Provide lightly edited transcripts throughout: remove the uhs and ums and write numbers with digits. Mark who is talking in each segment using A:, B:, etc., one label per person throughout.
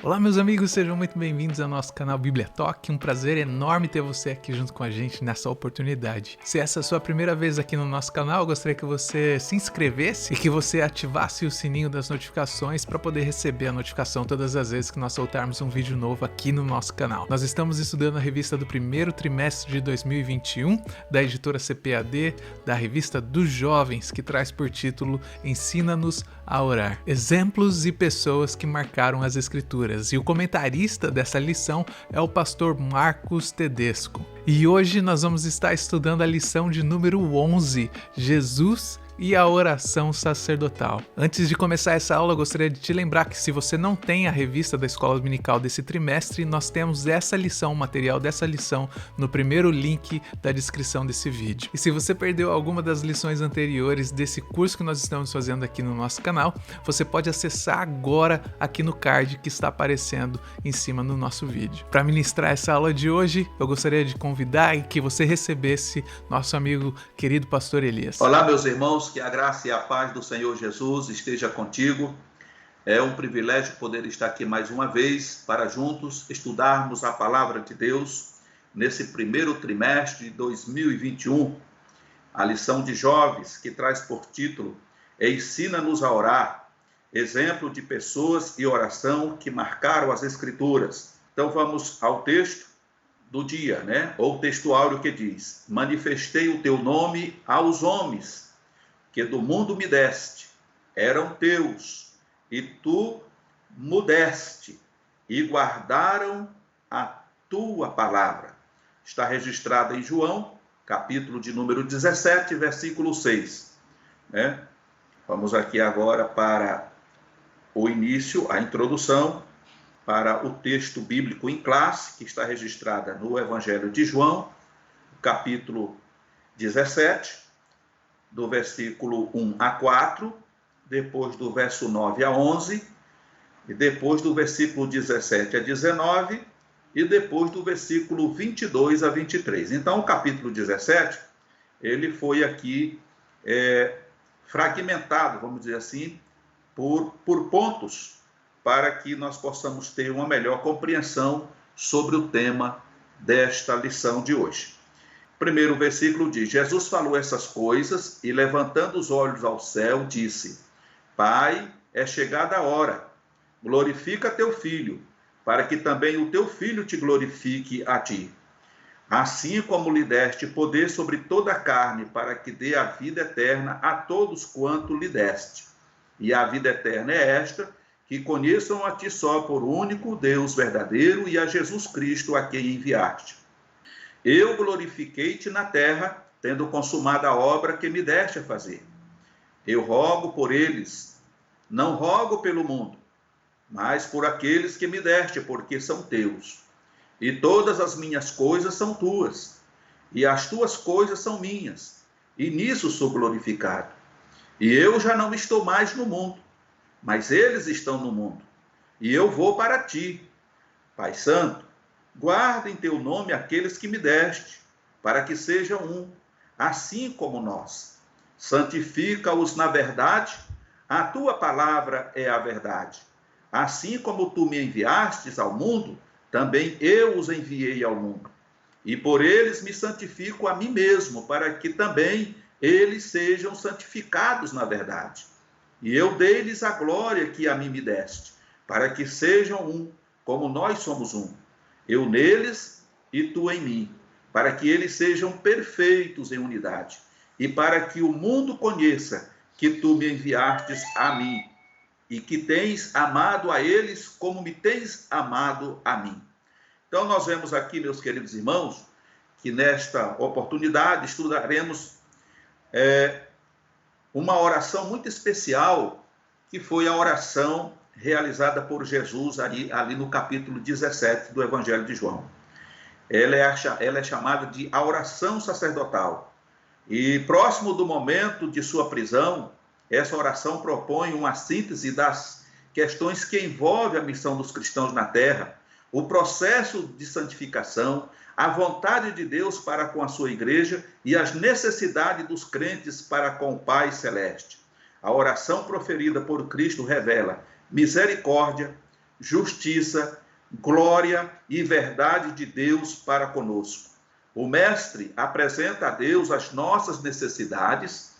A: Olá meus amigos, sejam muito bem-vindos ao nosso canal Bíblia Talk. Um prazer enorme ter você aqui junto com a gente nessa oportunidade. Se essa é a sua primeira vez aqui no nosso canal, eu gostaria que você se inscrevesse e que você ativasse o sininho das notificações para poder receber a notificação todas as vezes que nós soltarmos um vídeo novo aqui no nosso canal. Nós estamos estudando a revista do primeiro trimestre de 2021, da editora CPAD, da revista dos jovens, que traz por título Ensina-nos a Orar. Exemplos e pessoas que marcaram as escrituras. E o comentarista dessa lição é o pastor Marcos Tedesco. E hoje nós vamos estar estudando a lição de número 11, Jesus e a oração sacerdotal. Antes de começar essa aula, eu gostaria de te lembrar que se você não tem a revista da Escola Dominical desse trimestre, nós temos essa lição, o material dessa lição, no primeiro link da descrição desse vídeo. E se você perdeu alguma das lições anteriores desse curso que nós estamos fazendo aqui no nosso canal, você pode acessar agora aqui no card que está aparecendo em cima no nosso vídeo. Para ministrar essa aula de hoje, eu gostaria de convidar e que você recebesse nosso amigo querido pastor Elias.
B: Olá meus irmãos, que a graça e a paz do Senhor Jesus esteja contigo. É um privilégio poder estar aqui mais uma vez para juntos estudarmos a palavra de Deus nesse primeiro trimestre de 2021. A lição de jovens que traz por título Ensina-nos a orar, exemplo de pessoas e oração que marcaram as Escrituras. Então vamos ao texto do dia, ou textuário que diz: manifestei o teu nome aos homens que do mundo me deste, eram teus, e tu mudeste, e guardaram a tua palavra. Está registrada em João, capítulo de número 17, versículo 6. Vamos aqui agora para o início, a introdução, para o texto bíblico em classe, que está registrada no Evangelho de João, capítulo 17, do versículo 1 a 4, depois do verso 9 a 11, e depois do versículo 17 a 19, e depois do versículo 22 a 23. Então, o capítulo 17, ele foi aqui fragmentado, vamos dizer assim, por pontos, para que nós possamos ter uma melhor compreensão sobre o tema desta lição de hoje. Primeiro versículo diz: Jesus falou essas coisas e, levantando os olhos ao céu, disse: Pai, é chegada a hora, glorifica teu filho, para que também o teu filho te glorifique a ti. Assim como lhe deste poder sobre toda a carne, para que dê a vida eterna a todos quanto lhe deste. E a vida eterna é esta, que conheçam a ti só por único Deus verdadeiro e a Jesus Cristo a quem enviaste. Eu glorifiquei-te na terra, tendo consumado a obra que me deste a fazer. Eu rogo por eles, não rogo pelo mundo, mas por aqueles que me deste, porque são teus. E todas as minhas coisas são tuas, e as tuas coisas são minhas, e nisso sou glorificado. E eu já não estou mais no mundo, mas eles estão no mundo, e eu vou para ti. Pai Santo, guarda em teu nome aqueles que me deste, para que sejam um, assim como nós. Santifica-os na verdade, a tua palavra é a verdade. Assim como tu me enviastes ao mundo, também eu os enviei ao mundo. E por eles me santifico a mim mesmo, para que também eles sejam santificados na verdade. E eu dei-lhes a glória que a mim me deste, para que sejam um, como nós somos um. Eu neles e tu em mim, para que eles sejam perfeitos em unidade, e para que o mundo conheça que tu me enviastes a mim, e que tens amado a eles como me tens amado a mim. Então nós vemos aqui, meus queridos irmãos, que nesta oportunidade estudaremos uma oração muito especial, que foi a oração realizada por Jesus ali no capítulo 17 do Evangelho de João. Ela é chamada de a oração sacerdotal. E próximo do momento de sua prisão, essa oração propõe uma síntese das questões que envolvem a missão dos cristãos na terra, o processo de santificação, a vontade de Deus para com a sua igreja e as necessidades dos crentes para com o Pai Celeste. A oração proferida por Cristo revela misericórdia, justiça, glória e verdade de Deus para conosco. O Mestre apresenta a Deus as nossas necessidades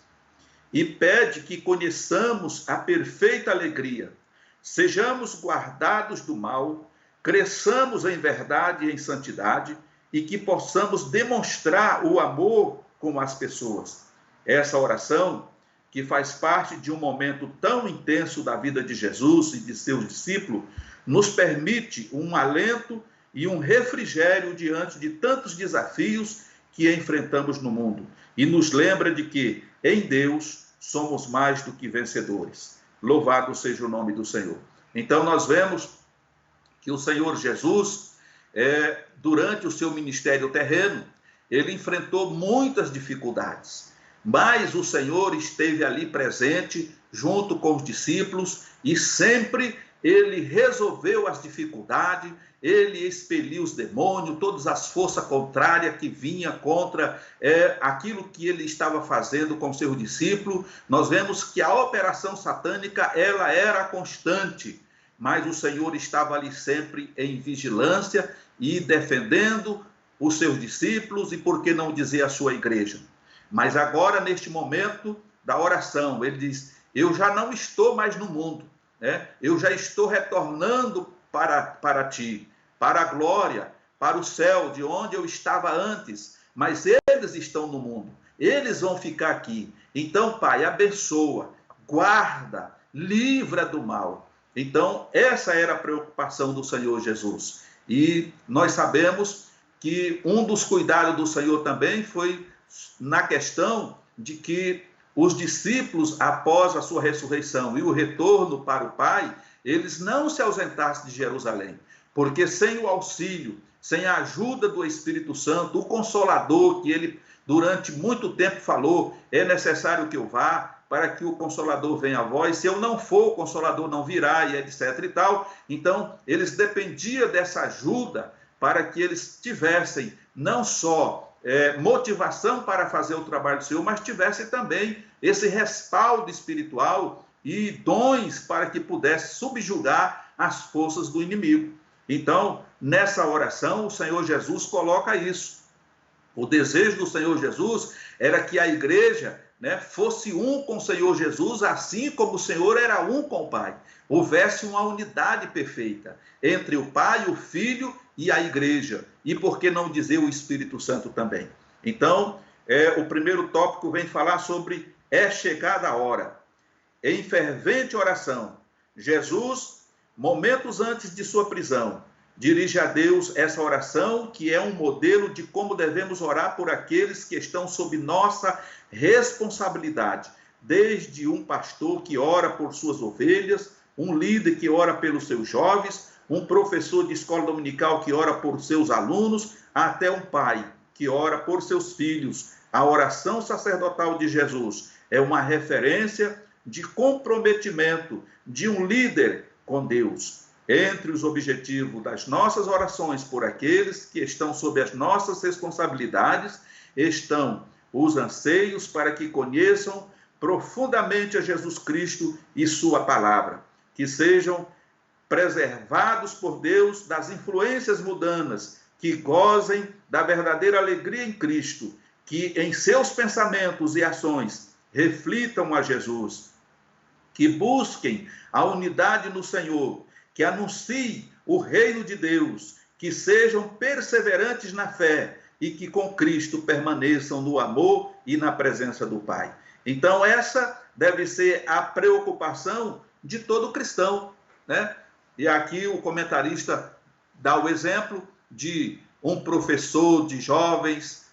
B: e pede que conheçamos a perfeita alegria, sejamos guardados do mal, cresçamos em verdade e em santidade e que possamos demonstrar o amor com as pessoas. Essa oração, que faz parte de um momento tão intenso da vida de Jesus e de seus discípulos, nos permite um alento e um refrigério diante de tantos desafios que enfrentamos no mundo. E nos lembra de que, em Deus, somos mais do que vencedores. Louvado seja o nome do Senhor. Então, nós vemos que o Senhor Jesus, durante o seu ministério terreno, ele enfrentou muitas dificuldades. Mas o Senhor esteve ali presente, junto com os discípulos, e sempre ele resolveu as dificuldades, ele expeliu os demônios, todas as forças contrárias que vinham contra aquilo que ele estava fazendo com seus discípulos. Nós vemos que a operação satânica, ela era constante, mas o Senhor estava ali sempre em vigilância e defendendo os seus discípulos e, por que não dizer, a sua igreja. Mas agora, neste momento da oração, ele diz: eu já não estou mais no mundo, eu já estou retornando para ti, para a glória, para o céu, de onde eu estava antes, mas eles estão no mundo, eles vão ficar aqui. Então, Pai, abençoa, guarda, livra do mal. Então, essa era a preocupação do Senhor Jesus. E nós sabemos que um dos cuidados do Senhor também foi na questão de que os discípulos, após a sua ressurreição e o retorno para o Pai, eles não se ausentassem de Jerusalém, porque sem o auxílio, sem a ajuda do Espírito Santo, o Consolador, que ele durante muito tempo falou, é necessário que eu vá, para que o Consolador venha a vós, se eu não for, o Consolador não virá, e etc e tal. Então, eles dependiam dessa ajuda para que eles tivessem não só motivação para fazer o trabalho do Senhor, mas tivessem também esse respaldo espiritual e dons para que pudesse subjugar as forças do inimigo. Então, nessa oração, o Senhor Jesus coloca isso. O desejo do Senhor Jesus era que a igreja fosse um com o Senhor Jesus, assim como o Senhor era um com o Pai. Houvesse uma unidade perfeita entre o Pai, o Filho e a igreja. E por que não dizer o Espírito Santo também? Então, o primeiro tópico vem falar sobre é chegada a hora. Em fervente oração, Jesus, momentos antes de sua prisão, dirige a Deus essa oração, que é um modelo de como devemos orar por aqueles que estão sob nossa responsabilidade. Desde um pastor que ora por suas ovelhas, um líder que ora pelos seus jovens, um professor de escola dominical que ora por seus alunos, até um pai que ora por seus filhos. A oração sacerdotal de Jesus é uma referência de comprometimento de um líder com Deus. Entre os objetivos das nossas orações por aqueles que estão sob as nossas responsabilidades, estão os anseios para que conheçam profundamente a Jesus Cristo e sua palavra, que sejam preservados por Deus das influências mundanas, que gozem da verdadeira alegria em Cristo, que em seus pensamentos e ações reflitam a Jesus, que busquem a unidade no Senhor, que anunciem o reino de Deus, que sejam perseverantes na fé e que com Cristo permaneçam no amor e na presença do Pai. Então essa deve ser a preocupação de todo cristão, E aqui o comentarista dá o exemplo de um professor de jovens,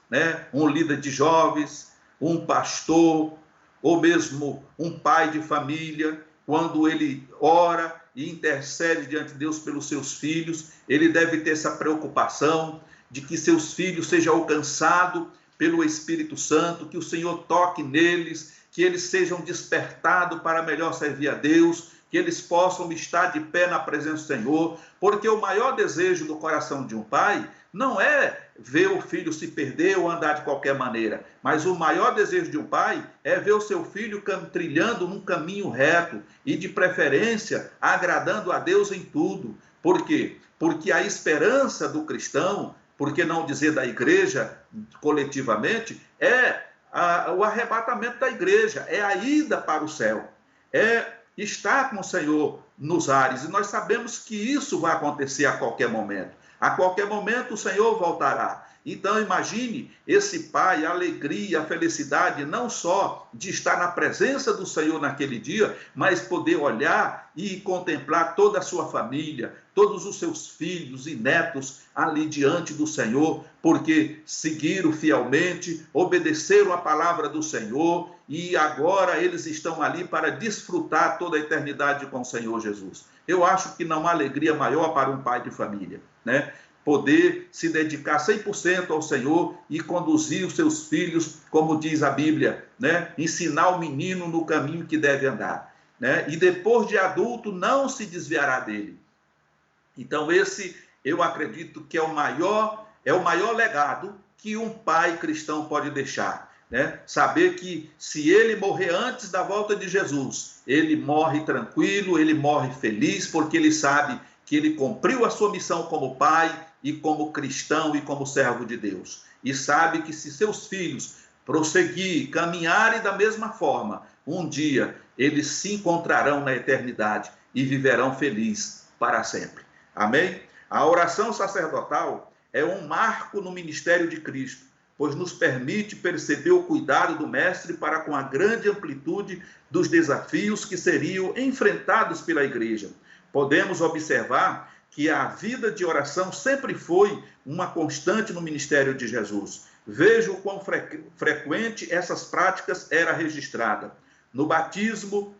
B: um líder de jovens, um pastor, ou mesmo um pai de família, quando ele ora e intercede diante de Deus pelos seus filhos, ele deve ter essa preocupação de que seus filhos sejam alcançados pelo Espírito Santo, que o Senhor toque neles, que eles sejam despertados para melhor servir a Deus, que eles possam estar de pé na presença do Senhor, porque o maior desejo do coração de um pai não é ver o filho se perder ou andar de qualquer maneira, mas o maior desejo de um pai é ver o seu filho trilhando num caminho reto e, de preferência, agradando a Deus em tudo. Por quê? Porque a esperança do cristão, por que não dizer da igreja coletivamente, é o arrebatamento da igreja, é a ida para o céu, é estar com o Senhor nos ares. E nós sabemos que isso vai acontecer a qualquer momento. A qualquer momento o Senhor voltará. Então imagine esse pai, a alegria, a felicidade, não só de estar na presença do Senhor naquele dia, mas poder olhar e contemplar toda a sua família, todos os seus filhos e netos ali diante do Senhor, porque seguiram fielmente, obedeceram a palavra do Senhor e agora eles estão ali para desfrutar toda a eternidade com o Senhor Jesus. Eu acho que não há alegria maior para um pai de família, né? Poder se dedicar 100% ao Senhor e conduzir os seus filhos, como diz a Bíblia, né? Ensinar o menino no caminho que deve andar, né? E depois de adulto não se desviará dele. Então esse, eu acredito que é o maior legado que um pai cristão pode deixar, né? Saber que se ele morrer antes da volta de Jesus, ele morre tranquilo, ele morre feliz, porque ele sabe que ele cumpriu a sua missão como pai e como cristão e como servo de Deus. E sabe que se seus filhos prosseguir, caminharem da mesma forma, um dia eles se encontrarão na eternidade e viverão felizes para sempre. Amém? A oração sacerdotal é um marco no ministério de Cristo, pois nos permite perceber o cuidado do Mestre para com a grande amplitude dos desafios que seriam enfrentados pela igreja. Podemos observar que a vida de oração sempre foi uma constante no ministério de Jesus. Veja o quão frequente essas práticas era registrada. No batismo,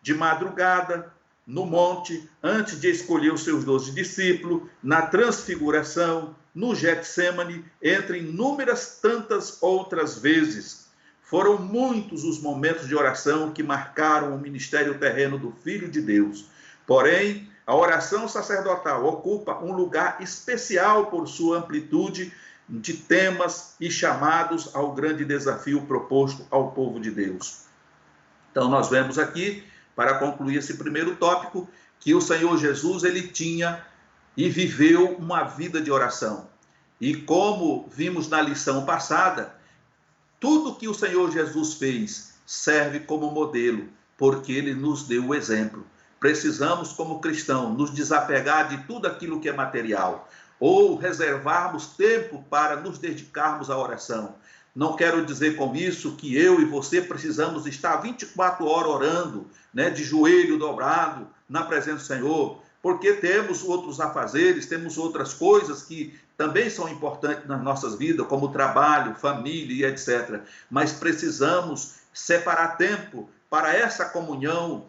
B: de madrugada, no monte, antes de escolher os seus 12 discípulos, na transfiguração, no Getsêmani, entre inúmeras tantas outras vezes. Foram muitos os momentos de oração que marcaram o ministério terreno do Filho de Deus. Porém, a oração sacerdotal ocupa um lugar especial por sua amplitude de temas e chamados ao grande desafio proposto ao povo de Deus. Então, nós vemos aqui, para concluir esse primeiro tópico, que o Senhor Jesus, ele tinha e viveu uma vida de oração. E como vimos na lição passada, tudo que o Senhor Jesus fez serve como modelo, porque ele nos deu o exemplo. Precisamos, como cristãos, nos desapegar de tudo aquilo que é material, ou reservarmos tempo para nos dedicarmos à oração. Não quero dizer com isso que eu e você precisamos estar 24 horas orando, né, de joelho dobrado, na presença do Senhor, porque temos outros afazeres, temos outras coisas que também são importantes nas nossas vidas, como trabalho, família e etc. Mas precisamos separar tempo para essa comunhão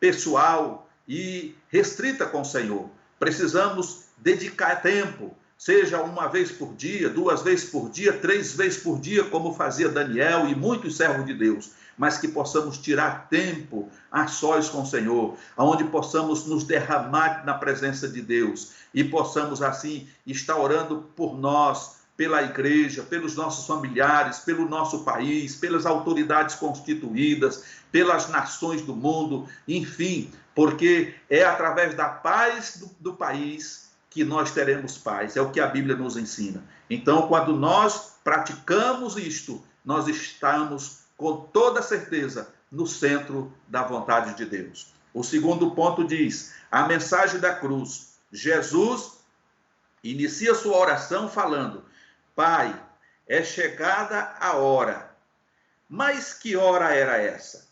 B: pessoal e restrita com o Senhor. Precisamos dedicar tempo, seja uma vez por dia, 2 vezes por dia, 3 vezes por dia, como fazia Daniel e muitos servos de Deus, mas que possamos tirar tempo a sós com o Senhor, onde possamos nos derramar na presença de Deus e possamos assim estar orando por nós, pela igreja, pelos nossos familiares, pelo nosso país, pelas autoridades constituídas, pelas nações do mundo, enfim, porque é através da paz do país que nós teremos paz, é o que a Bíblia nos ensina. Então, quando nós praticamos isto, nós estamos com toda certeza no centro da vontade de Deus. O segundo ponto diz, a mensagem da cruz. Jesus inicia sua oração falando, Pai, é chegada a hora. Mas que hora era essa?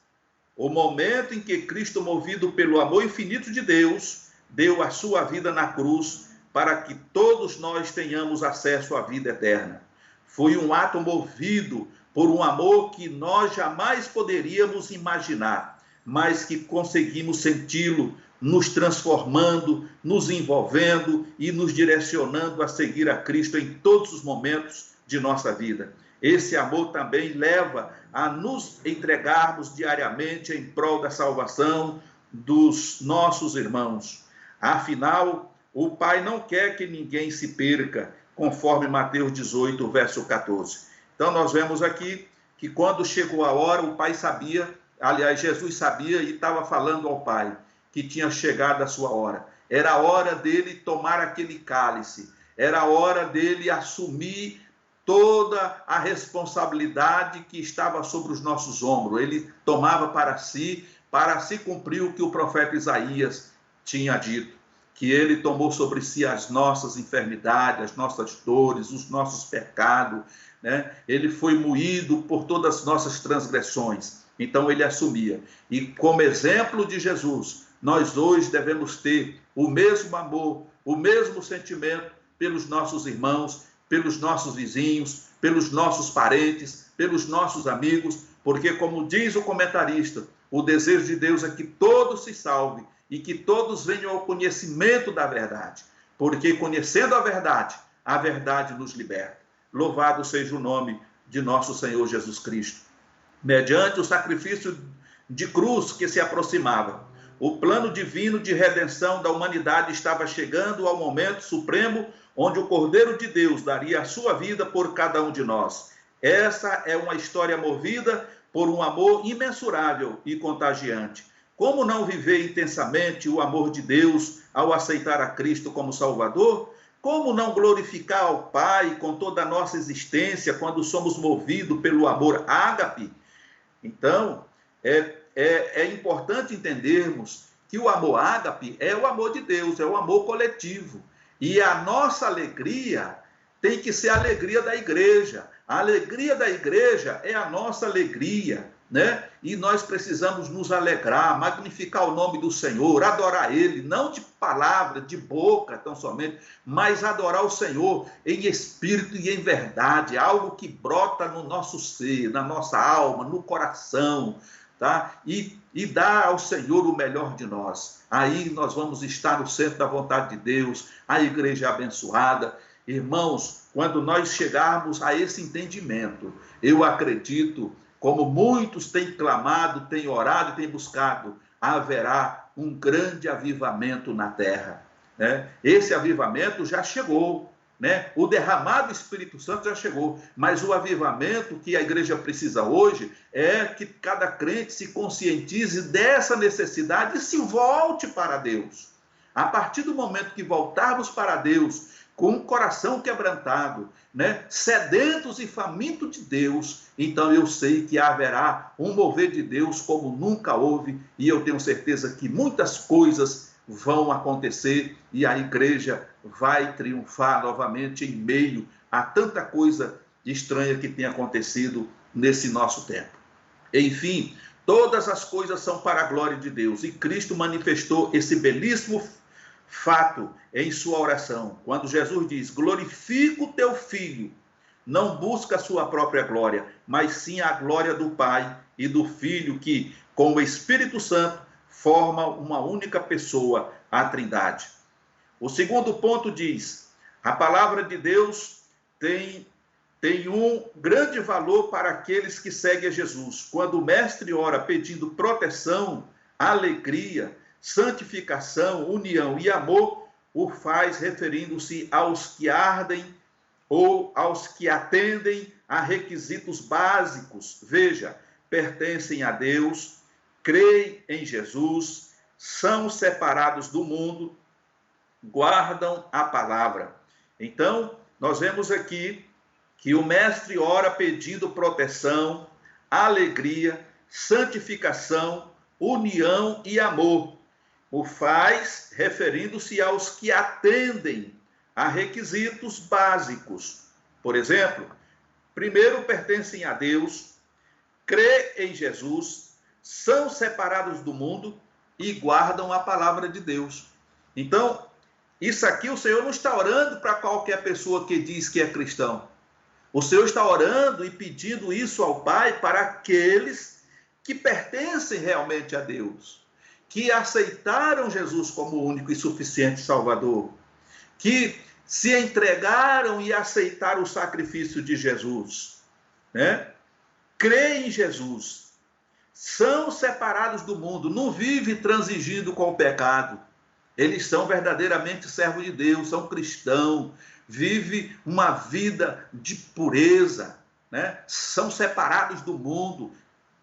B: O momento em que Cristo, movido pelo amor infinito de Deus, deu a sua vida na cruz para que todos nós tenhamos acesso à vida eterna. Foi um ato movido por um amor que nós jamais poderíamos imaginar, mas que conseguimos senti-lo, nos transformando, nos envolvendo e nos direcionando a seguir a Cristo em todos os momentos de nossa vida. Esse amor também leva a nos entregarmos diariamente em prol da salvação dos nossos irmãos. Afinal, o Pai não quer que ninguém se perca. conforme Mateus 18, verso 14. Então nós vemos aqui que quando chegou a hora, o Pai sabia, aliás, Jesus sabia e estava falando ao Pai que tinha chegado a sua hora. Era a hora dele tomar aquele cálice, era a hora dele assumir toda a responsabilidade que estava sobre os nossos ombros. Ele tomava para se cumprir o que o profeta Isaías tinha dito, que ele tomou sobre si as nossas enfermidades, as nossas dores, os nossos pecados, né? Ele foi moído por todas as nossas transgressões. Então ele assumia. E como exemplo de Jesus, nós hoje devemos ter o mesmo amor, o mesmo sentimento pelos nossos irmãos, pelos nossos vizinhos, pelos nossos parentes, pelos nossos amigos, porque, como diz o comentarista, o desejo de Deus é que todos se salvem e que todos venham ao conhecimento da verdade, porque conhecendo a verdade nos liberta. Louvado seja o nome de nosso Senhor Jesus Cristo. Mediante o sacrifício de cruz que se aproximava, o plano divino de redenção da humanidade estava chegando ao momento supremo, onde o Cordeiro de Deus daria a sua vida por cada um de nós. Essa é uma história movida por um amor imensurável e contagiante. Como não viver intensamente o amor de Deus ao aceitar a Cristo como Salvador? Como não glorificar ao Pai com toda a nossa existência quando somos movidos pelo amor ágape? Então, é importante entendermos que o amor ágape é o amor de Deus, é o amor coletivo. E a nossa alegria tem que ser a alegria da igreja. A alegria da igreja é a nossa alegria, né? E nós precisamos nos alegrar, magnificar o nome do Senhor, adorar Ele, não de palavra, de boca tão somente, mas adorar o Senhor em espírito e em verdade, algo que brota no nosso ser, na nossa alma, no coração, tá? E dar ao Senhor o melhor de nós. Aí nós vamos estar no centro da vontade de Deus, a igreja abençoada. Irmãos, quando nós chegarmos a esse entendimento, eu acredito, como muitos têm clamado, têm orado e têm buscado, haverá um grande avivamento na terra, né? Esse avivamento já chegou, né? O derramado Espírito Santo já chegou, mas o avivamento que a igreja precisa hoje é que cada crente se conscientize dessa necessidade e se volte para Deus. A partir do momento que voltarmos para Deus, com o coração quebrantado, né, sedentos e famintos de Deus, então eu sei que haverá um mover de Deus como nunca houve, e eu tenho certeza que muitas coisas vão acontecer e a igreja vai triunfar novamente em meio a tanta coisa estranha que tem acontecido nesse nosso tempo. Enfim, todas as coisas são para a glória de Deus, e Cristo manifestou esse belíssimo fato em sua oração, quando Jesus diz: glorifica o teu Filho, não busca a sua própria glória, mas sim a glória do Pai e do Filho, que com o Espírito Santo forma uma única pessoa, a Trindade. O segundo ponto diz: a palavra de Deus tem um grande valor para aqueles que seguem a Jesus. Quando o mestre ora pedindo proteção, alegria, santificação, união e amor, o faz referindo-se aos que ardem ou aos que atendem a requisitos básicos. Veja, pertencem a Deus, creem em Jesus, são separados do mundo, guardam a palavra. Então, nós vemos aqui que o mestre ora pedindo proteção, alegria, santificação, união e amor. O faz referindo-se aos que atendem a requisitos básicos. Por exemplo, primeiro pertencem a Deus, crê em Jesus, são separados do mundo e guardam a palavra de Deus. Então, isso aqui o Senhor não está orando para qualquer pessoa que diz que é cristão. O Senhor está orando e pedindo isso ao Pai para aqueles que pertencem realmente a Deus, que aceitaram Jesus como único e suficiente Salvador, que se entregaram e aceitaram o sacrifício de Jesus, né? Creem em Jesus, são separados do mundo, não vivem transigindo com o pecado. Eles são verdadeiramente servos de Deus, são cristãos, vive uma vida de pureza, né? São separados do mundo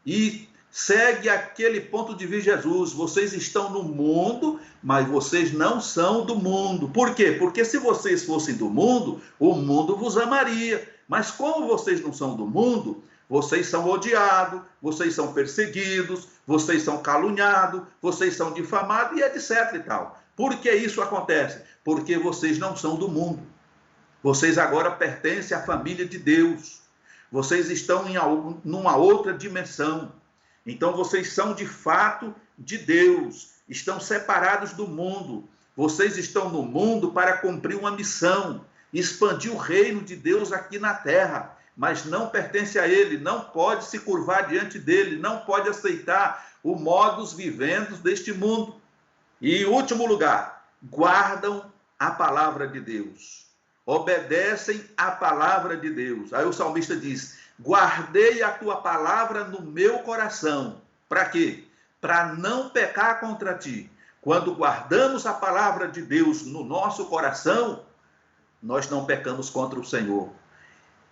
B: e segue aquele ponto de vista de Jesus. Vocês estão no mundo, mas vocês não são do mundo. Por quê? Porque se vocês fossem do mundo, o mundo vos amaria. Mas como vocês não são do mundo, vocês são odiados, vocês são perseguidos, vocês são caluniados, vocês são difamados e etc e tal. Por que isso acontece? Porque vocês não são do mundo. Vocês agora pertencem à família de Deus. Vocês estão numa outra dimensão. Então vocês são de fato de Deus. Estão separados do mundo. Vocês estão no mundo para cumprir uma missão. Expandir o reino de Deus aqui na terra. Mas não pertence a ele, não pode se curvar diante dele, não pode aceitar o modus vivendi deste mundo. E em último lugar, guardam a palavra de Deus, obedecem a palavra de Deus. Aí o salmista diz, guardei a tua palavra no meu coração. Para quê? Para não pecar contra ti. Quando guardamos a palavra de Deus no nosso coração, nós não pecamos contra o Senhor.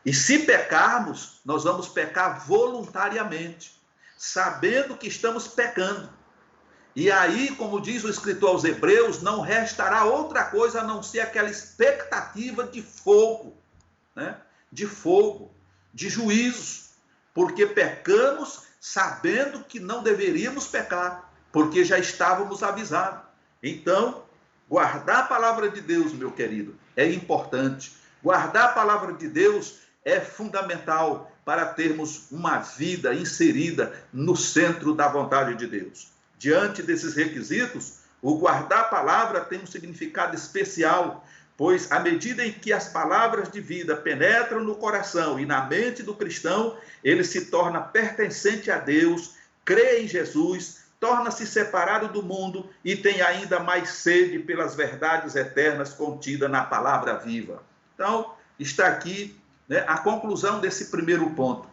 B: E se pecarmos, nós vamos pecar voluntariamente, sabendo que estamos pecando. E aí, como diz o escritor aos Hebreus, não restará outra coisa a não ser aquela expectativa de fogo, né? De fogo, de juízo, porque pecamos sabendo que não deveríamos pecar, porque já estávamos avisados. Então, guardar a palavra de Deus, meu querido, é importante. Guardar a palavra de Deus é fundamental para termos uma vida inserida no centro da vontade de Deus. Diante desses requisitos, o guardar a palavra tem um significado especial, pois à medida em que as palavras de vida penetram no coração e na mente do cristão, ele se torna pertencente a Deus, crê em Jesus, torna-se separado do mundo e tem ainda mais sede pelas verdades eternas contidas na palavra viva. Então, está aqui, né, a conclusão desse primeiro ponto.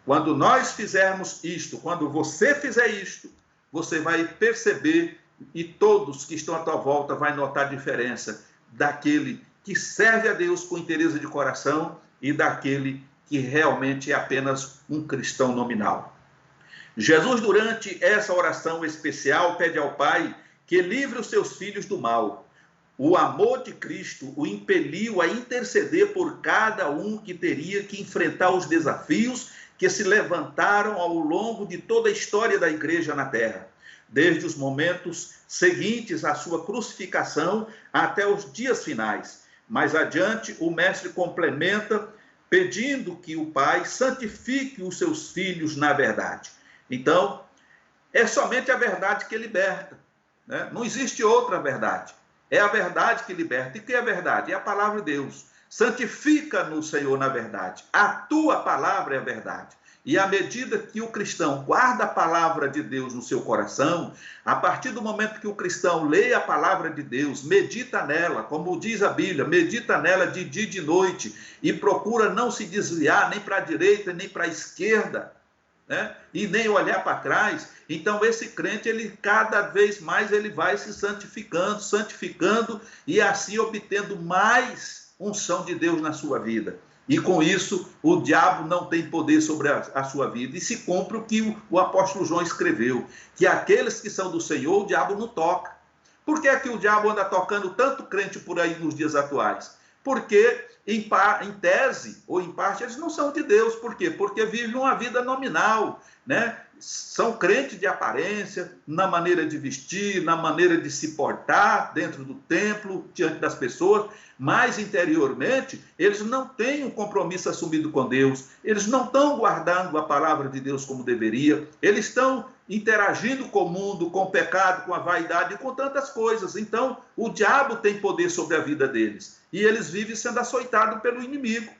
B: Quando nós fizermos isto, quando você fizer isto, você vai perceber e todos que estão à tua volta vai notar a diferença daquele que serve a Deus com interesse de coração e daquele que realmente é apenas um cristão nominal. Jesus, durante essa oração especial, pede ao Pai que livre os seus filhos do mal. O amor de Cristo o impeliu a interceder por cada um que teria que enfrentar os desafios que se levantaram ao longo de toda a história da igreja na terra, desde os momentos seguintes à sua crucificação até os dias finais. Mais adiante, o mestre complementa pedindo que o Pai santifique os seus filhos na verdade. Então, é somente a verdade que liberta, né? Não existe outra verdade. É a verdade que liberta. E que é a verdade? É a palavra de Deus. Santifica-nos, Senhor, na verdade. A tua palavra é a verdade. E à medida que o cristão guarda a palavra de Deus no seu coração, a partir do momento que o cristão lê a palavra de Deus, medita nela, como diz a Bíblia, medita nela de dia e de noite, e procura não se desviar nem para a direita, nem para a esquerda, né? E nem olhar para trás. Então esse crente, ele cada vez mais ele vai se santificando e assim obtendo mais unção de Deus na sua vida. E com isso o diabo não tem poder sobre a sua vida. E se cumpre o que o apóstolo João escreveu, que aqueles que são do Senhor, o diabo não toca. Por que é que o diabo anda tocando tanto crente por aí nos dias atuais? Porque em tese ou em parte eles não são de Deus. Por quê? Porque vivem uma vida nominal, né? São crentes de aparência, na maneira de vestir, na maneira de se portar dentro do templo, diante das pessoas, mas interiormente eles não têm um compromisso assumido com Deus, eles não estão guardando a palavra de Deus como deveria, eles estão interagindo com o mundo, com o pecado, com a vaidade e com tantas coisas. Então o diabo tem poder sobre a vida deles e eles vivem sendo açoitados pelo inimigo,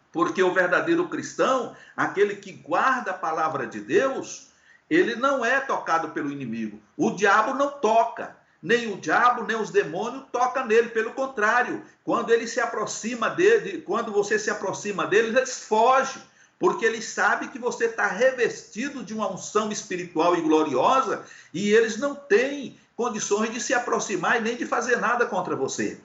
B: porque o verdadeiro cristão, aquele que guarda a palavra de Deus, ele não é tocado pelo inimigo. O diabo não toca. Nem o diabo, nem os demônios tocam nele. Pelo contrário, quando ele se aproxima dele, quando você se aproxima deles, eles fogem. Porque eles sabem que você está revestido de uma unção espiritual e gloriosa e eles não têm condições de se aproximar e nem de fazer nada contra você.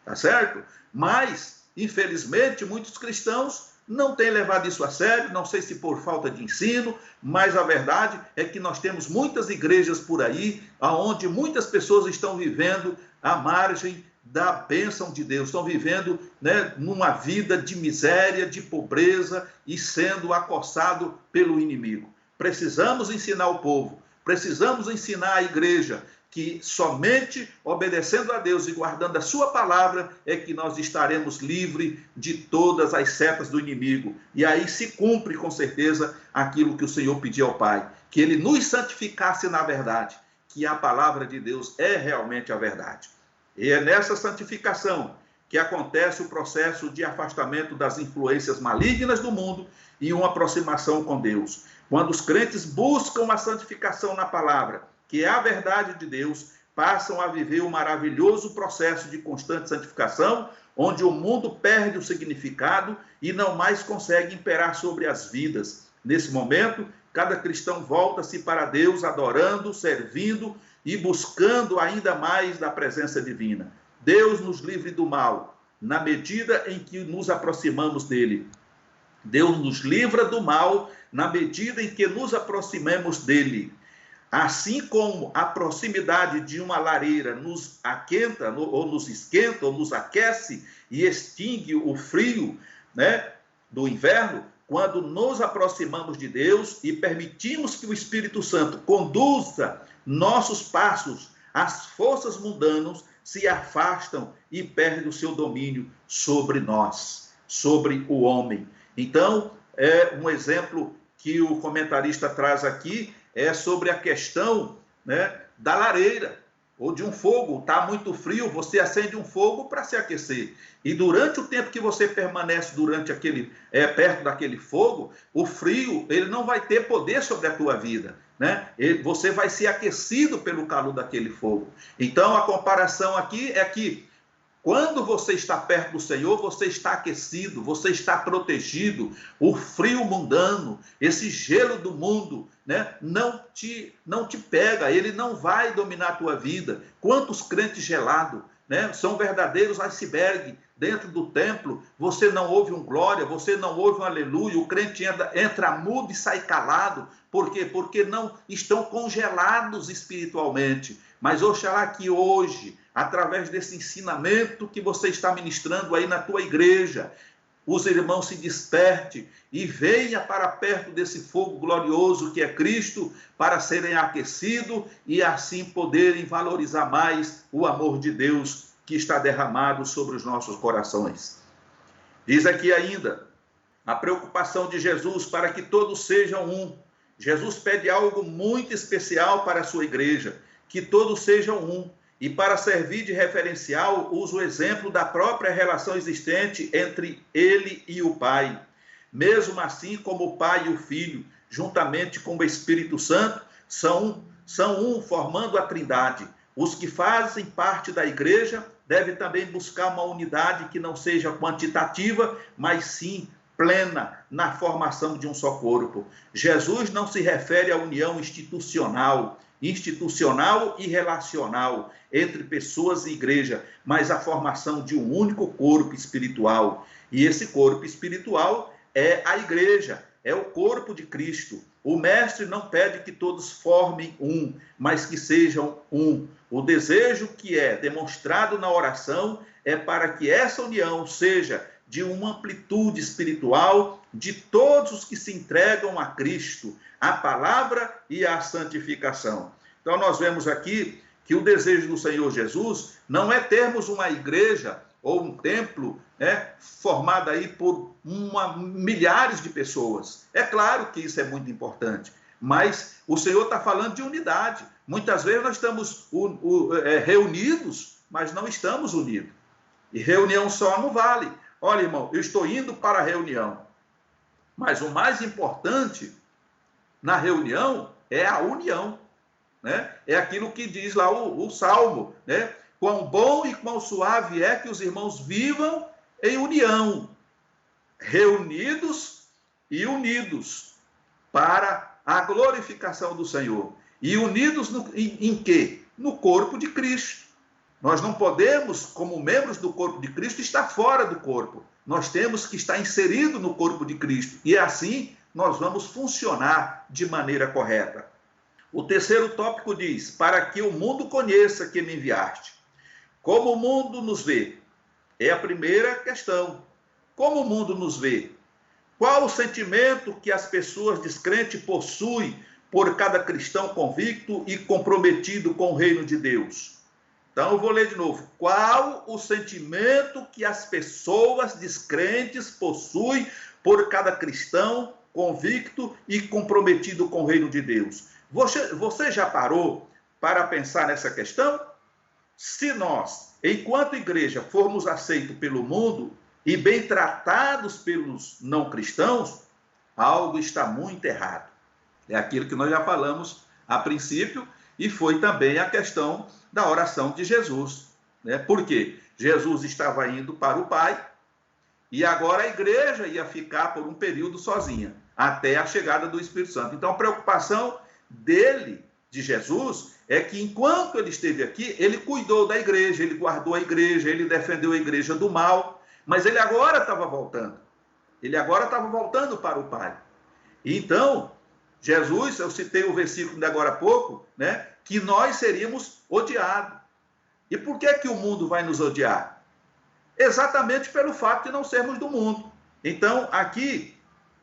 B: tá certo? Mas, infelizmente, muitos cristãos não têm levado isso a sério, não sei se por falta de ensino, mas a verdade é que nós temos muitas igrejas por aí, onde muitas pessoas estão vivendo à margem da bênção de Deus, estão vivendo, né, numa vida de miséria, de pobreza e sendo acossado pelo inimigo. Precisamos ensinar o povo, precisamos ensinar a igreja que somente obedecendo a Deus e guardando a sua palavra é que nós estaremos livres de todas as setas do inimigo. E aí se cumpre com certeza aquilo que o Senhor pediu ao Pai, que Ele nos santificasse na verdade, que a palavra de Deus é realmente a verdade. E é nessa santificação que acontece o processo de afastamento das influências malignas do mundo e uma aproximação com Deus. Quando os crentes buscam a santificação na palavra, que é a verdade de Deus, passam a viver um maravilhoso processo de constante santificação, onde o mundo perde o significado e não mais consegue imperar sobre as vidas. Nesse momento, cada cristão volta-se para Deus, adorando, servindo e buscando ainda mais da presença divina. Deus nos livre do mal, na medida em que nos aproximamos dele. Deus nos livra do mal, na medida em que nos aproximamos dele. Assim como a proximidade de uma lareira nos aquenta, ou nos esquenta, ou nos aquece e extingue o frio, né, do inverno, quando nos aproximamos de Deus e permitimos que o Espírito Santo conduza nossos passos, as forças mundanas se afastam e perdem o seu domínio sobre nós, sobre o homem. Então, um exemplo que o comentarista traz aqui é sobre a questão, né, da lareira ou de um fogo. Está muito frio, você acende um fogo para se aquecer. E durante o tempo que você permanece perto daquele fogo, o frio ele não vai ter poder sobre a tua vida, né? Você vai ser aquecido pelo calor daquele fogo. Então, a comparação aqui é que quando você está perto do Senhor, você está aquecido, você está protegido. O frio mundano, esse gelo do mundo, né, não te pega, ele não vai dominar a tua vida. Quantos crentes gelados, né, são verdadeiros iceberg dentro do templo. Você não ouve um glória, você não ouve um aleluia, o crente entra mudo e sai calado. Por quê? Porque não estão congelados espiritualmente. Mas oxalá que hoje, através desse ensinamento que você está ministrando aí na tua igreja, os irmãos se despertem e venha para perto desse fogo glorioso que é Cristo, para serem aquecidos e assim poderem valorizar mais o amor de Deus que está derramado sobre os nossos corações. Diz aqui ainda, a preocupação de Jesus para que todos sejam um. Jesus pede algo muito especial para a sua igreja, que todos sejam um. E para servir de referencial, usa o exemplo da própria relação existente entre ele e o Pai. Mesmo assim, como o Pai e o Filho, juntamente com o Espírito Santo, são um, formando a Trindade. Os que fazem parte da igreja devem também buscar uma unidade que não seja quantitativa, mas sim plena na formação de um só corpo. Jesus não se refere à união institucional e relacional entre pessoas e igreja, mas à formação de um único corpo espiritual. E esse corpo espiritual é a igreja, é o corpo de Cristo. O mestre não pede que todos formem um, mas que sejam um. O desejo que é demonstrado na oração é para que essa união seja de uma amplitude espiritual de todos os que se entregam a Cristo, a palavra e a santificação. Então nós vemos aqui que o desejo do Senhor Jesus não é termos uma igreja ou um templo, né, formado aí por milhares de pessoas. É claro que isso é muito importante, mas o Senhor está falando de unidade. Muitas vezes nós estamos reunidos, mas não estamos unidos. E reunião só não vale. Olha, irmão, eu estou indo para a reunião, mas o mais importante na reunião é a união, né? É aquilo que diz lá o Salmo, né? Quão bom e quão suave é que os irmãos vivam em união, reunidos e unidos para a glorificação do Senhor. E unidos em quê? No corpo de Cristo. Nós não podemos, como membros do corpo de Cristo, estar fora do corpo. Nós temos que estar inserido no corpo de Cristo. E assim nós vamos funcionar de maneira correta. O terceiro tópico diz: para que o mundo conheça que me enviaste. Como o mundo nos vê? É a primeira questão. Como o mundo nos vê? Qual o sentimento que as pessoas descrentes possuem por cada cristão convicto e comprometido com o reino de Deus? Então, eu vou ler de novo. Qual o sentimento que as pessoas descrentes possuem por cada cristão convicto e comprometido com o reino de Deus? Você já parou para pensar nessa questão? Se nós, enquanto igreja, formos aceitos pelo mundo e bem tratados pelos não cristãos, algo está muito errado. É aquilo que nós já falamos a princípio, e foi também a questão da oração de Jesus, né? Porque Jesus estava indo para o Pai e agora a igreja ia ficar por um período sozinha, até a chegada do Espírito Santo. Então a preocupação dele, de Jesus, é que enquanto ele esteve aqui, ele cuidou da igreja, ele guardou a igreja, ele defendeu a igreja do mal, mas ele agora estava voltando. Ele agora estava voltando para o Pai. Então, Jesus, eu citei o versículo de agora há pouco, né, que nós seríamos odiados. E por que o mundo vai nos odiar? Exatamente pelo fato de não sermos do mundo. Então, aqui,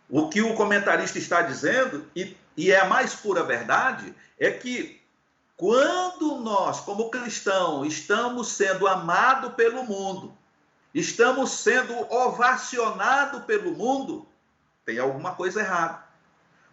B: o que o comentarista está dizendo, e é a mais pura verdade, é que quando nós, como cristãos, estamos sendo amados pelo mundo, estamos sendo ovacionados pelo mundo, tem alguma coisa errada.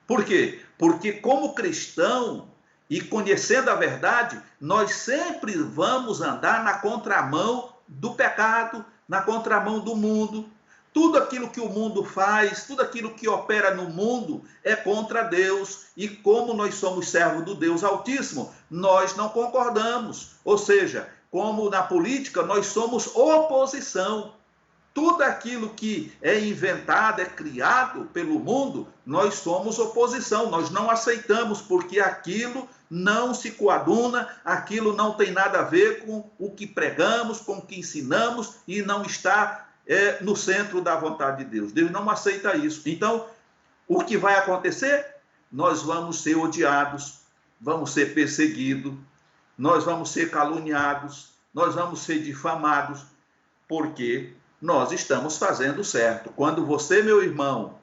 B: Por quê? Porque como cristão e conhecendo a verdade, nós sempre vamos andar na contramão do pecado, na contramão do mundo. Tudo aquilo que o mundo faz, tudo aquilo que opera no mundo é contra Deus. E como nós somos servos do Deus Altíssimo, nós não concordamos. Ou seja, como na política, nós somos oposição. Tudo aquilo que é inventado, é criado pelo mundo, nós somos oposição, nós não aceitamos, porque aquilo não se coaduna, aquilo não tem nada a ver com o que pregamos, com o que ensinamos e não está no centro da vontade de Deus. Deus não aceita isso. Então, o que vai acontecer? Nós vamos ser odiados, vamos ser perseguidos, nós vamos ser caluniados, nós vamos ser difamados, porque nós estamos fazendo certo. Quando você, meu irmão,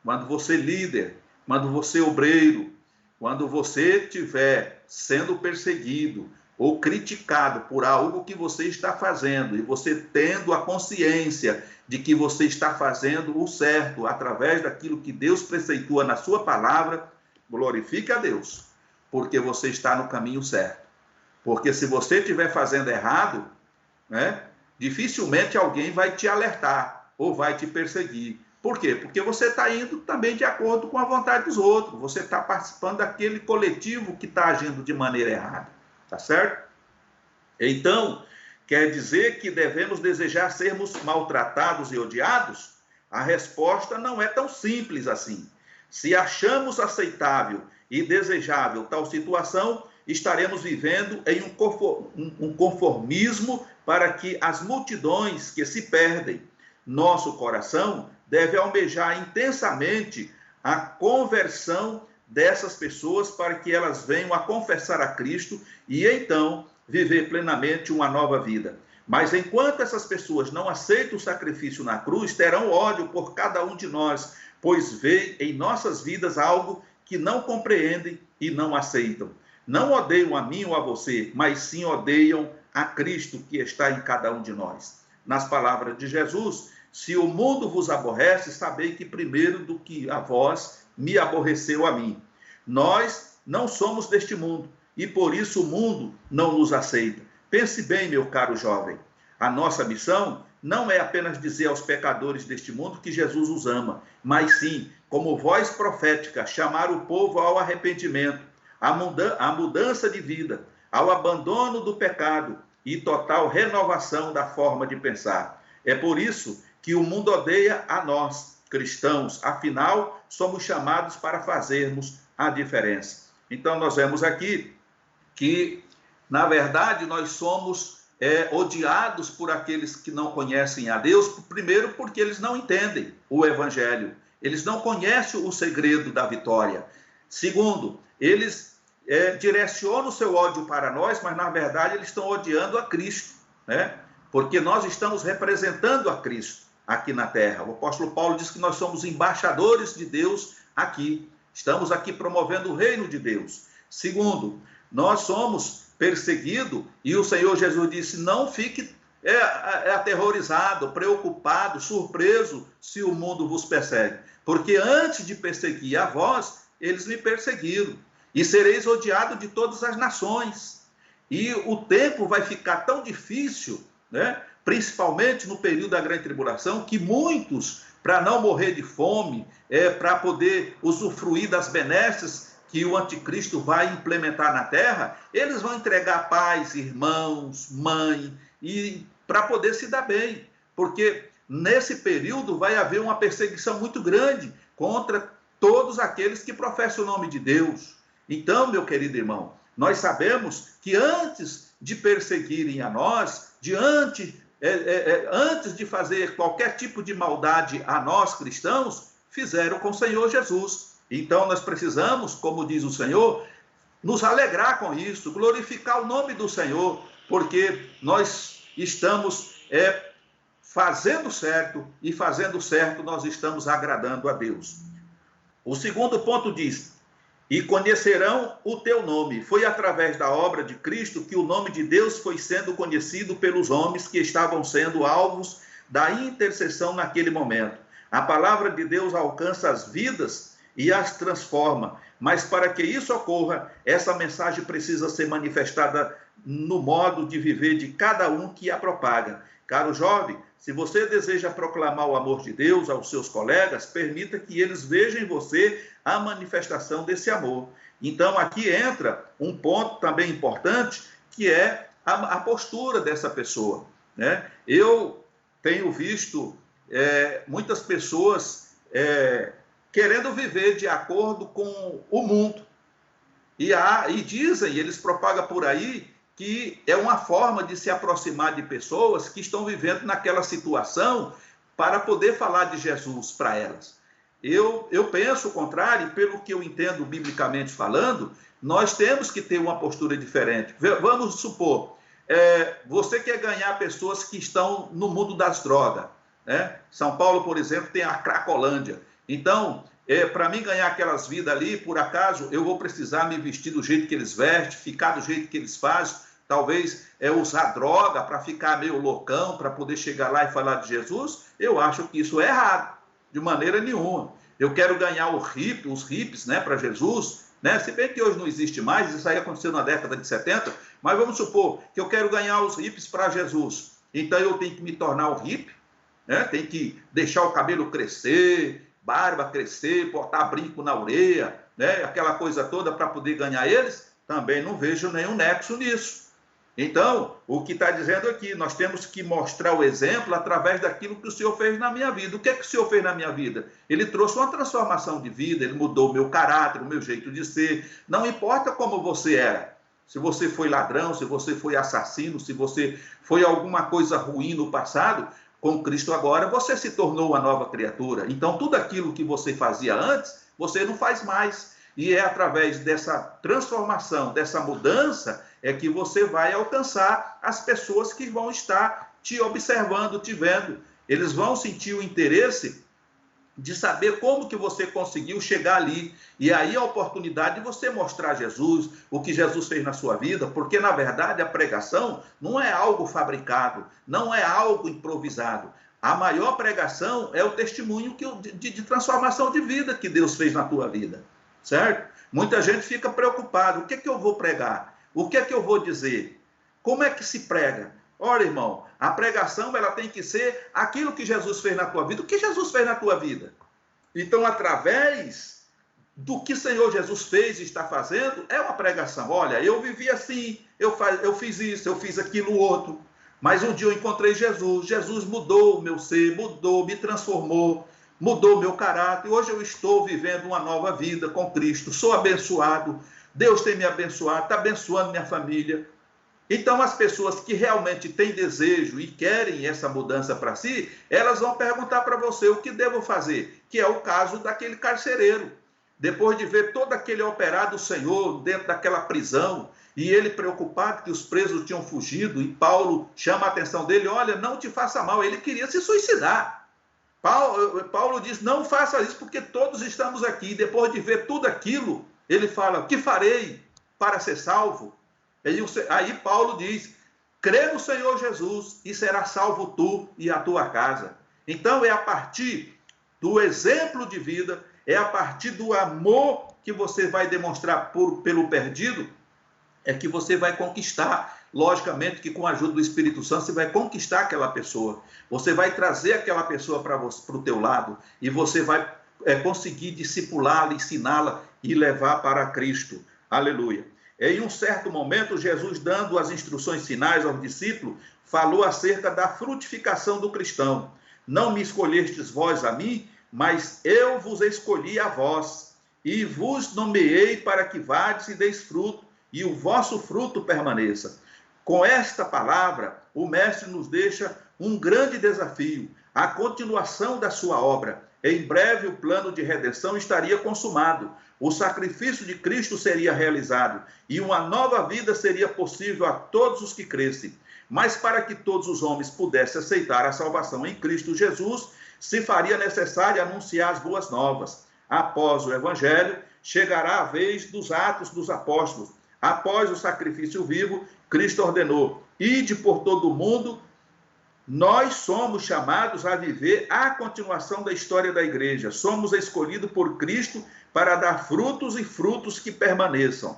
B: quando você líder, quando você obreiro, quando você estiver sendo perseguido ou criticado por algo que você está fazendo, e você tendo a consciência de que você está fazendo o certo através daquilo que Deus preceitua na sua palavra, glorifique a Deus, porque você está no caminho certo. Porque se você estiver fazendo errado, né, dificilmente alguém vai te alertar ou vai te perseguir. Por quê? Porque você está indo também de acordo com a vontade dos outros. Você está participando daquele coletivo que está agindo de maneira errada. Tá certo? Então, quer dizer que devemos desejar sermos maltratados e odiados? A resposta não é tão simples assim. Se achamos aceitável e desejável tal situação, estaremos vivendo em um conformismo para que as multidões que se perdem. Nosso coração deve almejar intensamente a conversão dessas pessoas para que elas venham a confessar a Cristo e então viver plenamente uma nova vida. Mas enquanto essas pessoas não aceitam o sacrifício na cruz, terão ódio por cada um de nós, pois veem em nossas vidas algo que não compreendem e não aceitam. Não odeiam a mim ou a você, mas sim odeiam a Cristo que está em cada um de nós. Nas palavras de Jesus, se o mundo vos aborrece, sabei que primeiro do que a vós me aborreceu a mim. Nós não somos deste mundo e por isso o mundo não nos aceita. Pense bem, meu caro jovem, a nossa missão não é apenas dizer aos pecadores deste mundo que Jesus os ama, mas sim, como voz profética, chamar o povo ao arrependimento, à mudança de vida, ao abandono do pecado e total renovação da forma de pensar. É por isso que o mundo odeia a nós, cristãos, afinal, somos chamados para fazermos a diferença. Então, nós vemos aqui que, na verdade, nós somos odiados por aqueles que não conhecem a Deus, primeiro porque eles não entendem o Evangelho, eles não conhecem o segredo da vitória. Segundo, eles direcionam o seu ódio para nós, mas na verdade eles estão odiando a Cristo, né? Porque nós estamos representando a Cristo aqui na terra. O apóstolo Paulo diz que nós somos embaixadores de Deus aqui, estamos aqui promovendo o reino de Deus. Segundo, nós somos perseguidos e o Senhor Jesus disse, não fique aterrorizado, preocupado, surpreso se o mundo vos persegue, porque antes de perseguir a vós, eles me perseguiram, e sereis odiados de todas as nações. E o tempo vai ficar tão difícil, né? Principalmente no período da grande tribulação, que muitos, para não morrer de fome, para poder usufruir das benesses que o anticristo vai implementar na terra, eles vão entregar pais, irmãos, mãe, e para poder se dar bem, porque nesse período vai haver uma perseguição muito grande contra todos aqueles que professam o nome de Deus. Então, meu querido irmão, nós sabemos que antes de perseguirem a nós, antes de fazer qualquer tipo de maldade a nós cristãos, fizeram com o Senhor Jesus. Então nós precisamos, como diz o Senhor, nos alegrar com isso, glorificar o nome do Senhor, porque nós estamos fazendo certo, e fazendo certo nós estamos agradando a Deus. O segundo ponto diz, e conhecerão o teu nome. Foi através da obra de Cristo que o nome de Deus foi sendo conhecido pelos homens que estavam sendo alvos da intercessão naquele momento. A palavra de Deus alcança as vidas e as transforma. Mas para que isso ocorra, essa mensagem precisa ser manifestada no modo de viver de cada um que a propaga. Caro jovem, se você deseja proclamar o amor de Deus aos seus colegas, permita que eles vejam em você a manifestação desse amor. Então aqui entra um ponto também importante, que é a postura dessa pessoa, né? Eu tenho visto muitas pessoas querendo viver de acordo com o mundo. E dizem, eles propagam por aí, que é uma forma de se aproximar de pessoas que estão vivendo naquela situação para poder falar de Jesus para elas. Eu penso o contrário, e pelo que eu entendo biblicamente falando, nós temos que ter uma postura diferente. Vamos supor, você quer ganhar pessoas que estão no mundo das drogas, né? São Paulo, por exemplo, tem a Cracolândia. Então, para mim ganhar aquelas vidas ali, por acaso, eu vou precisar me vestir do jeito que eles vestem, ficar do jeito que eles fazem, talvez usar droga para ficar meio loucão, para poder chegar lá e falar de Jesus. Eu acho que isso é errado, de maneira nenhuma. Eu quero ganhar os hippies, né, para Jesus, né? Se bem que hoje não existe mais, isso aí aconteceu na década de 70, mas vamos supor que eu quero ganhar os hippies para Jesus. Então eu tenho que me tornar um hippie, né? Tenho que deixar o cabelo crescer, barba crescer, botar brinco na orelha, né? Aquela coisa toda para poder ganhar eles. Também não vejo nenhum nexo nisso. Então, o que está dizendo aqui, nós temos que mostrar o exemplo através daquilo que o Senhor fez na minha vida. O que é que o Senhor fez na minha vida? Ele trouxe uma transformação de vida, ele mudou o meu caráter, o meu jeito de ser. Não importa como você era. Se você foi ladrão, se você foi assassino, se você foi alguma coisa ruim no passado, com Cristo agora você se tornou uma nova criatura. Então, tudo aquilo que você fazia antes, você não faz mais. E é através dessa transformação, dessa mudança, é que você vai alcançar as pessoas que vão estar te observando, te vendo. Eles vão sentir o interesse de saber como que você conseguiu chegar ali. E aí a oportunidade de você mostrar Jesus, o que Jesus fez na sua vida, porque na verdade a pregação não é algo fabricado, não é algo improvisado. A maior pregação é o testemunho de transformação de vida que Deus fez na tua vida. Certo? Muita gente fica preocupada. O que é que eu vou pregar? O que é que eu vou dizer? Como é que se prega? Ora, irmão, a pregação ela tem que ser aquilo que Jesus fez na tua vida. O que Jesus fez na tua vida? Então, através do que o Senhor Jesus fez e está fazendo, é uma pregação. Olha, eu vivi assim, eu fiz isso, eu fiz aquilo outro. Mas um dia eu encontrei Jesus. Jesus mudou o meu ser, mudou, me transformou, mudou o meu caráter. Hoje eu estou vivendo uma nova vida com Cristo. Sou abençoado. Deus tem me abençoado, está abençoando minha família. Então, as pessoas que realmente têm desejo e querem essa mudança para si, elas vão perguntar para você o que devo fazer, que é o caso daquele carcereiro. Depois de ver todo aquele operar do Senhor dentro daquela prisão, e ele preocupado que os presos tinham fugido, e Paulo chama a atenção dele, olha, não te faça mal, ele queria se suicidar. Paulo diz, não faça isso porque todos estamos aqui. E depois de ver tudo aquilo, ele fala, o que farei para ser salvo? Aí Paulo diz, crê no Senhor Jesus e será salvo tu e a tua casa. Então é a partir do exemplo de vida, é a partir do amor que você vai demonstrar pelo perdido, é que você vai conquistar. Logicamente que com a ajuda do Espírito Santo você vai conquistar aquela pessoa. Você vai trazer aquela pessoa para o teu lado e você vai conseguir discipulá-la, ensiná-la e levar para Cristo. Aleluia. Em um certo momento, Jesus, dando as instruções finais aos discípulos, falou acerca da frutificação do cristão. Não me escolhestes vós a mim, mas eu vos escolhi a vós, e vos nomeei para que vades e deis fruto, e o vosso fruto permaneça. Com esta palavra, o Mestre nos deixa um grande desafio, a continuação da sua obra. Em breve o plano de redenção estaria consumado, o sacrifício de Cristo seria realizado e uma nova vida seria possível a todos os que crescem. Mas para que todos os homens pudessem aceitar a salvação em Cristo Jesus, se faria necessário anunciar as boas novas. Após o Evangelho, chegará a vez dos Atos dos Apóstolos. Após o sacrifício vivo, Cristo ordenou, ide por todo o mundo. Nós somos chamados a viver a continuação da história da igreja. Somos escolhidos por Cristo para dar frutos e frutos que permaneçam.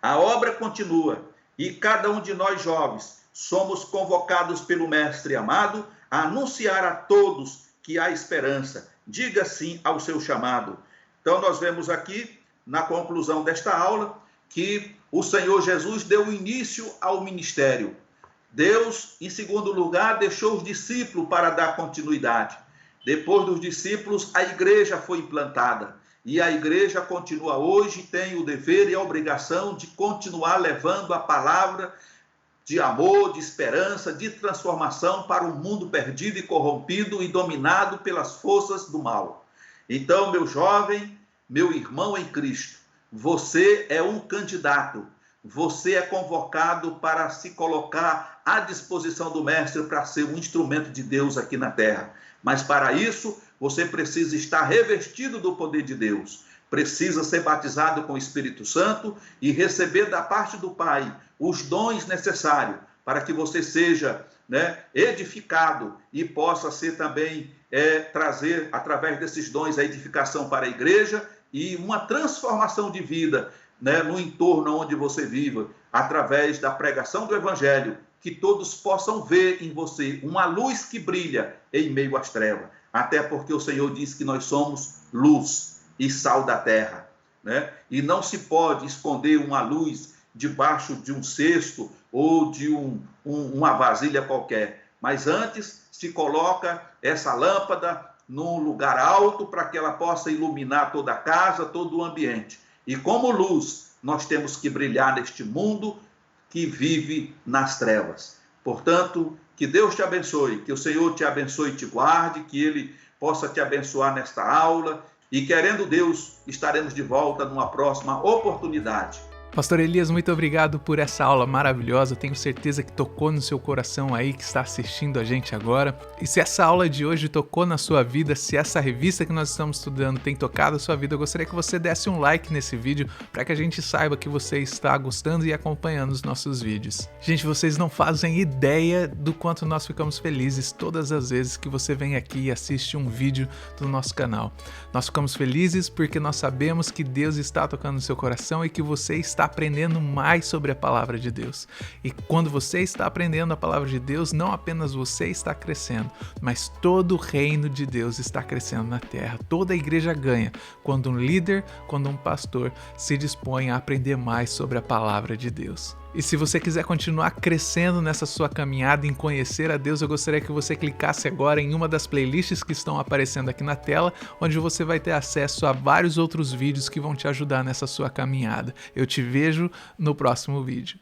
B: A obra continua e cada um de nós jovens somos convocados pelo Mestre amado a anunciar a todos que há esperança. Diga sim ao seu chamado. Então nós vemos aqui, na conclusão desta aula, que o Senhor Jesus deu início ao ministério. Deus, em segundo lugar, deixou os discípulos para dar continuidade. Depois dos discípulos, a igreja foi implantada. E a igreja continua hoje, tem o dever e a obrigação de continuar levando a palavra de amor, de esperança, de transformação para um mundo perdido e corrompido e dominado pelas forças do mal. Então, meu jovem, meu irmão em Cristo, você é um candidato. Você é convocado para se colocar à disposição do Mestre para ser um instrumento de Deus aqui na terra. Mas para isso, você precisa estar revestido do poder de Deus. Precisa ser batizado com o Espírito Santo e receber da parte do Pai os dons necessários para que você seja edificado e possa ser também trazer, através desses dons, a edificação para a igreja e uma transformação de vida no entorno onde você viva, através da pregação do Evangelho, que todos possam ver em você uma luz que brilha em meio às trevas. Até porque o Senhor diz que nós somos luz e sal da terra, E não se pode esconder uma luz debaixo de um cesto ou de uma vasilha qualquer, mas antes se coloca essa lâmpada num lugar alto para que ela possa iluminar toda a casa, todo o ambiente. E como luz, nós temos que brilhar neste mundo que vive nas trevas. Portanto, que Deus te abençoe, que o Senhor te abençoe e te guarde, que Ele possa te abençoar nesta aula e, querendo Deus, estaremos de volta numa próxima oportunidade.
A: Pastor Elias, muito obrigado por essa aula maravilhosa. Tenho certeza que tocou no seu coração aí, que está assistindo a gente agora. E se essa aula de hoje tocou na sua vida, se essa revista que nós estamos estudando tem tocado a sua vida, eu gostaria que você desse um like nesse vídeo para que a gente saiba que você está gostando e acompanhando os nossos vídeos. Gente, vocês não fazem ideia do quanto nós ficamos felizes todas as vezes que você vem aqui e assiste um vídeo do nosso canal. Nós ficamos felizes porque nós sabemos que Deus está tocando no seu coração e que você está aprendendo mais sobre a palavra de Deus. E quando você está aprendendo a palavra de Deus, não apenas você está crescendo, mas todo o reino de Deus está crescendo na terra. Toda a igreja ganha quando um líder, quando um pastor se dispõe a aprender mais sobre a palavra de Deus. E se você quiser continuar crescendo nessa sua caminhada em conhecer a Deus, eu gostaria que você clicasse agora em uma das playlists que estão aparecendo aqui na tela, onde você vai ter acesso a vários outros vídeos que vão te ajudar nessa sua caminhada. Eu te vejo no próximo vídeo.